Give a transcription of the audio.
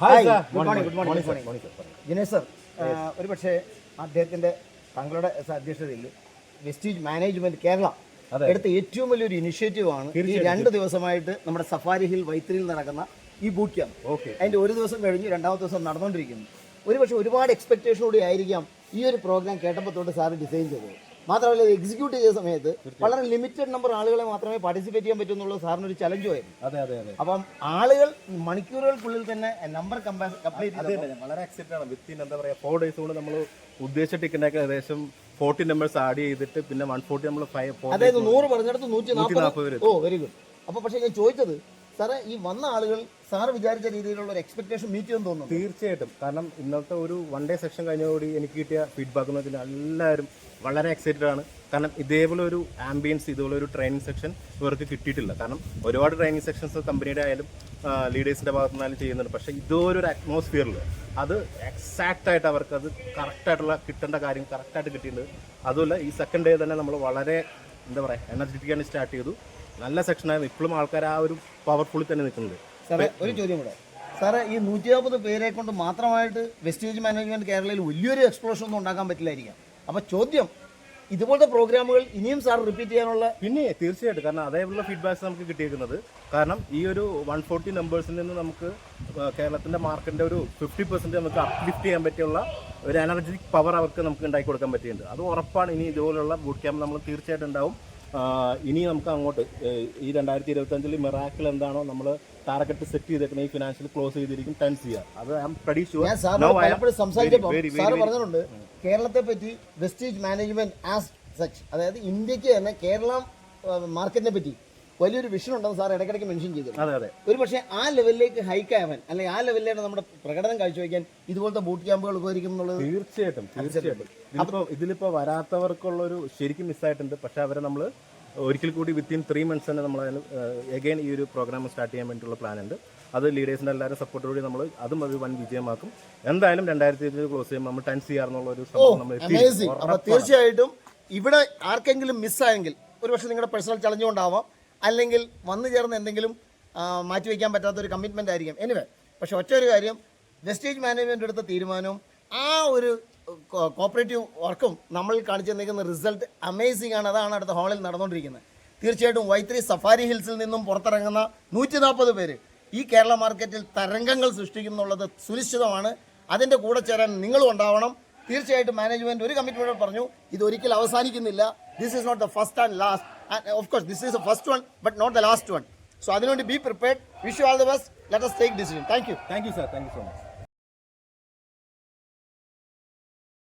Hi sir, good morning. Jinesh sir, ഒരുപക്ഷെ അദ്ദേഹത്തിന്റെ താങ്കളുടെ അധ്യക്ഷതയിൽ വെസ്റ്റീജ് മാനേജ്മെന്റ് കേരള എടുത്ത ഏറ്റവും വലിയൊരു ഇനിഷ്യേറ്റീവാണ് ഈ 2 ദിവസമായിട്ട് നമ്മുടെ സഫാരി ഹിൽ വൈത്തിരിയിൽ നടക്കുന്ന ഈ ബൂട്ട് ക്യാമ്പ്. അതിന്റെ ഒരു ദിവസം കഴിഞ്ഞ് രണ്ടാമത്തെ ദിവസം നടന്നുകൊണ്ടിരിക്കുന്നു. ഒരുപക്ഷെ ഒരുപാട് എക്സ്പെക്ടേഷനോടെ ആയിരിക്കാം ഈ ഒരു പ്രോഗ്രാം കേട്ടപ്പോൾ തൊട്ട് സാറ് ഡിസൈൻ ചെയ്തത്. മാത്രമല്ല എക്സിക്യൂട്ട് ചെയ്ത സമയത്ത് വളരെ ലിമിറ്റഡ് നമ്പർ ആളുകളെ മാത്രമേ പാർട്ടിസിപ്പേറ്റ് ചെയ്യാൻ പറ്റൂ എന്നുള്ളത് സാറിന് ഒരു ചലഞ്ചുമായിരുന്നു. അപ്പം ആളുകൾ മണിക്കൂറുകൾക്കുള്ളിൽ തന്നെ നമ്പർ കംപ്ലീറ്റ് വളരെ എക്സൈറ്റഡ് ആണ്. വിത്തിൻ എന്താ പറയുക 4 days കൊണ്ട് നമ്മൾ ഉദ്ദേശിച്ച ടിക്കറ്റിനൊക്കെ ഏകദേശം 40 numbers ആഡ് ചെയ്തിട്ട് പിന്നെ 140 നമ്മൾ അതായത് 100 പറഞ്ഞിടത്ത് 140. ഓ വെരി ഗുഡ്. അപ്പോൾ പക്ഷേ ഞാൻ ചോദിച്ചത് സാറേ, ഈ വന്ന ആളുകൾ സാറ് വിചാരിച്ച രീതിയിലുള്ള ഒരു എക്സ്പെക്ടേഷൻ മീറ്റ് ചെയ്യുമെന്ന് തോന്നുന്നു. തീർച്ചയായിട്ടും. കാരണം ഇന്നത്തെ ഒരു 1 day സെഷൻ കഴിഞ്ഞതോടെ എനിക്ക് കിട്ടിയ ഫീഡ്ബാക്ക് എന്ന് വെച്ചാൽ എല്ലാവരും വളരെ എക്സൈറ്റഡ് ആണ്. കാരണം ഇതേപോലെ ഒരു ആംബിയൻസ്, ഇതുപോലെ ഒരു ട്രെയിനിങ് സെക്ഷൻ ഇവർക്ക് കിട്ടിയിട്ടില്ല. കാരണം ഒരുപാട് ട്രെയിനിങ് സെക്ഷൻസ് കമ്പനിയുടെ ആയാലും ലീഡേഴ്സിൻ്റെ ഭാഗത്തു നിന്നാലും ചെയ്യുന്നുണ്ട്. പക്ഷേ ഇതൊരു അറ്റ്മോസ്ഫിയറിൽ അത് എക്സാക്റ്റായിട്ട് അവർക്ക് അത് കറക്റ്റായിട്ടുള്ള കിട്ടേണ്ട കാര്യം കറക്റ്റായിട്ട് കിട്ടിയിട്ടുണ്ട്. അതുമല്ല ഈ സെക്കൻഡ് ഡേ തന്നെ നമ്മൾ വളരെ എന്താ പറയുക എനർജറ്റിക്കാണ് സ്റ്റാർട്ട് ചെയ്തു. നല്ല സെക്ഷനായിരുന്നു. ഇപ്പോഴും ആൾക്കാർ ആ ഒരു പവർഫുള്ളിൽ തന്നെ നിൽക്കുന്നുണ്ട്. സാറേ ഒരു ചോദ്യം കൂടെ. സാറേ, ഈ 150 പേരെ കൊണ്ട് മാത്രമായിട്ട് വെസ്റ്റേജ് മാനേജ്മെന്റ് കേരളയിൽ വലിയൊരു എക്സ്പ്ലോഷൻ ഒന്നും ഉണ്ടാക്കാൻ പറ്റില്ലായിരിക്കാം. അപ്പോൾ ചോദ്യം, ഇതുപോലത്തെ പ്രോഗ്രാമുകൾ ഇനിയും സാർ റിപ്പീറ്റ് ചെയ്യാനുള്ള പിന്നെ തീർച്ചയായിട്ടും. കാരണം അതേപോലുള്ള ഫീഡ്ബാക്ക്സ് നമുക്ക് കിട്ടിയിരിക്കുന്നത്. കാരണം ഈ ഒരു 140 numbers നിന്ന് നമുക്ക് കേരളത്തിൻ്റെ മാർക്കറ്റിൻ്റെ ഒരു 50% നമുക്ക് അപ്ലിഫ്റ്റ് ചെയ്യാൻ പറ്റിയുള്ള ഒരു എനർജറ്റിക് പവർ അവർക്ക് നമുക്ക് ഉണ്ടാക്കി കൊടുക്കാൻ പറ്റിയിട്ടുണ്ട്. അത് ഉറപ്പാണ്. ഇനി ഇതുപോലുള്ള ബൂട്ട് ക്യാമ്പ് നമ്മൾ തീർച്ചയായിട്ടും ഉണ്ടാവും. ഇനി നമുക്ക് അങ്ങോട്ട് ഈ 2025 മിറാക്കിൾ എന്താണോ നമ്മൾ ടാർഗറ്റ് സെറ്റ് ചെയ്തേക്കുന്നത് ഈ ഫിനാൻഷ്യൽ ക്ലോസ് ചെയ്തിരിക്കും 10 year. അത് I am pretty sure. Sir പറഞ്ഞിട്ടുണ്ട് കേരളത്തെ പറ്റി വെസ്റ്റേജ് മാനേജ്മെന്റ് ആസ് സച്ച്, അതായത് ഇന്ത്യക്ക് തന്നെ കേരള മാർക്കറ്റിനെ പറ്റി വലിയൊരു വിഷൻ ഉണ്ടെന്ന് സാർ ഇടയ്ക്കിടയ്ക്ക് മെൻഷൻ ചെയ്തു. ഒരു പക്ഷേ ആ ലെവലിലേക്ക് ഹൈക്ക് ആവാൻ അല്ലെങ്കിൽ ആ ലെവലിലേക്ക് നമ്മുടെ പ്രകടനം കാഴ്ചവെക്കാൻ ഇതുപോലത്തെ ബൂട്ട് ക്യാമ്പുകൾ ഉപകരിക്കും എന്നുള്ളത് തീർച്ചയായിട്ടും. ഇതിലിപ്പോ വരാത്തവർക്കുള്ളൊരു ശരിക്കും മിസ്സായിട്ടുണ്ട്. പക്ഷെ അവരെ നമ്മൾ ഒരിക്കൽ കൂടി വിത്തിൻ 3 months തന്നെ നമ്മൾ എഗെയിൻ ഈ ഒരു പ്രോഗ്രാം സ്റ്റാർട്ട് ചെയ്യാൻ വേണ്ടിയിട്ടുള്ള പ്ലാൻ ഉണ്ട്. അത് ലീഡേഴ്സിന്റെ എല്ലാവരും സപ്പോർട്ടോടുകൂടി നമ്മൾ അതും ഒരു വൻ വിജയമാക്കും. എന്തായാലും 2025 ക്ലോസ് ചെയ്യുമ്പോൾ നമ്മൾ 10 CR എന്നുള്ള ഒരു സംഭവം നമ്മൾ തീർച്ചയായിട്ടും. ഇവിടെ ആർക്കെങ്കിലും മിസ്സായെങ്കിൽ ഒരുപക്ഷെ നിങ്ങളുടെ പേഴ്സണൽ ചലഞ്ച് കൊണ്ടാവാം, അല്ലെങ്കിൽ വന്നു ചേർന്ന് എന്തെങ്കിലും മാറ്റിവെക്കാൻ പറ്റാത്തൊരു കമ്മിറ്റ്മെൻ്റ് ആയിരിക്കും. എനിവേ, പക്ഷെ ഒറ്റ ഒരു കാര്യം, വെസ്റ്റേജ് മാനേജ്മെൻ്റ് എടുത്ത തീരുമാനവും ആ ഒരു കോപ്പറേറ്റീവ് വർക്കും നമ്മൾ കാണിച്ചു തന്നിരിക്കുന്ന റിസൾട്ട് അമേസിംഗ് ആണ്. അതാണ് അടുത്ത ഹാളിൽ നടന്നുകൊണ്ടിരിക്കുന്നത്. തീർച്ചയായിട്ടും വൈത്തിരി സഫാരി ഹിൽസിൽ നിന്നും പുറത്തിറങ്ങുന്ന 140 പേര് ഈ കേരള മാർക്കറ്റിൽ തരംഗങ്ങൾ സൃഷ്ടിക്കുന്നുള്ളത് സുനിശ്ചിതമാണ്. അതിൻ്റെ കൂടെ ചേരാൻ നിങ്ങളും ഉണ്ടാവണം. തീർച്ചയായിട്ടും മാനേജ്മെൻറ്റ് ഒരു കമ്മിറ്റ്മെൻറ്റ് പറഞ്ഞു, ഇതൊരിക്കലും അവസാനിക്കുന്നില്ല. This is not the first and last. Of course, this is the first one, but not the last one. So, be prepared. Wish you all the best. Let us take decision. Thank you. Thank you, sir. Thank you so much.